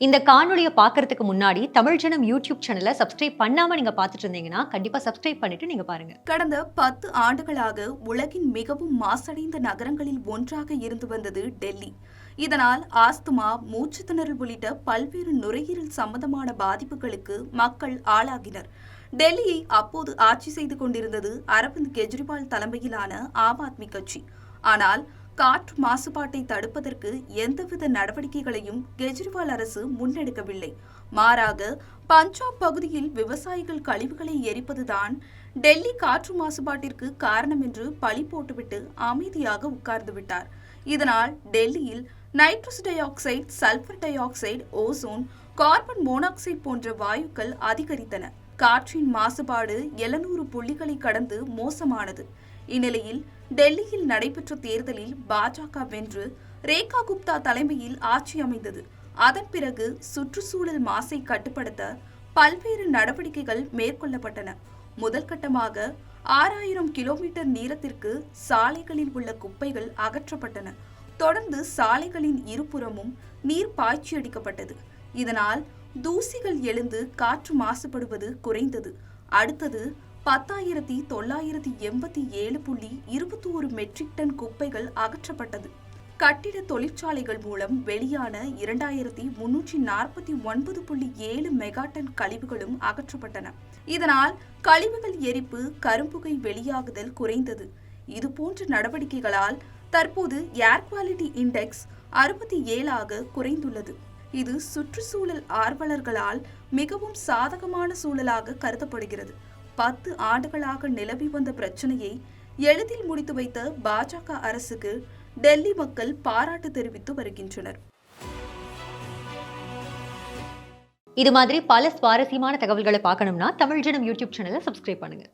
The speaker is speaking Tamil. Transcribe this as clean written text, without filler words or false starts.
இந்த காணொளிய பார்க்கறதுக்கு முன்னாடி தமிழ் ஜனம் யூடியூப் சேனலை சப்ஸ்கிரைப் பண்ணாம நீங்க பார்த்துட்டு இருந்தீங்கன்னா கண்டிப்பா சப்ஸ்கிரைப் பண்ணிட்டு நீங்க பாருங்க. கடந்த 10 ஆண்டுகளாக உலகின் மிகவும் மாசடைந்த நகரங்களில் ஒன்றாக இருந்து வந்தது டெல்லி. இதனால் ஆஸ்துமா, மூச்சுத்திணறல் உள்ளிட்ட பல்வேறு நுரையீரல் சம்பந்தமான பாதிப்புகளுக்கு மக்கள் ஆளாகினர். டெல்லியை அப்போது ஆட்சி செய்து கொண்டிருந்தது அரவிந்த் கெஜ்ரிவால் தலைமையிலான ஆம் ஆத்மி கட்சி. ஆனால் காற்று மாசுபாட்டை தடுப்பதற்கு எந்தவித நடவடிக்கைகளையும் கெஜ்ரிவால் அரசு முன்னெடுக்கவில்லை. மாறாக பஞ்சாப் பகுதியில் விவசாயிகள் கழிவுகளை எரிப்பதுதான் டெல்லி காற்று மாசுபாட்டிற்கு காரணம் என்று பழி போட்டுவிட்டு அமைதியாக உட்கார்ந்து விட்டார். இதனால் டெல்லியில் nitrous di oxide, sulphur di oxide, ozone, carbon monoxide போன்ற வாயுக்கள் அதிகரித்தன. காற்றின் மாசுபாடு 700 புள்ளிகளை கடந்து மோசமானது. இந்நிலையில் டெல்லியில் நடைபெற்ற தேர்தலில் பாஜக வென்று ரேகா குப்தா தலைமையில் ஆட்சி அமைந்தது. அதன் பிறகு சுற்றுச்சூழல் மாசை கட்டுப்படுத்த பல்வேறு நடவடிக்கைகள் மேற்கொள்ளப்பட்டன. முதல் கட்டமாக 6000 கிலோமீட்டர் நீளத்திற்கு சாலைகளில் உள்ள குப்பைகள் அகற்றப்பட்டன. தொடர்ந்து சாலைகளின் இருபுறமும் நீர் பாய்ச்சி அடிக்கப்பட்டது. இதனால் தூசிகள் எழுந்து காற்று மாசுபடுவது குறைந்தது. அடுத்தது 10,987.21 மெட்ரிக் டன் குப்பைகள் அகற்றப்பட்டது. கட்டிட தொழிற்சாலைகள் மூலம் வெளியான 2349.7 மெகா டன் கழிவுகளும் அகற்றப்பட்டன. இதனால் கழிவுகள் எரிப்பு, கரும்புகை வெளியாகுதல் குறைந்தது. இதுபோன்ற நடவடிக்கைகளால் தற்போது ஏர் குவாலிட்டி இண்டெக்ஸ் 67ஆக குறைந்துள்ளது. இது சுற்றுச்சூழல் ஆர்வலர்களால் மிகவும் சாதகமான சூழலாக கருதப்படுகிறது. 10 ஆண்டுகளாக நிலவி வந்த பிரச்சனையை எளிதில் முடித்து வைத்த பாஜக அரசுக்கு டெல்லி மக்கள் பாராட்டு தெரிவித்து வருகின்றனர். இது மாதிரி பல சுவாரஸ்யமான தகவல்களை பார்க்கணும்னா தமிழ் ஜனம் யூடியூப் சேனலை சப்ஸ்கிரைப் பண்ணுங்க.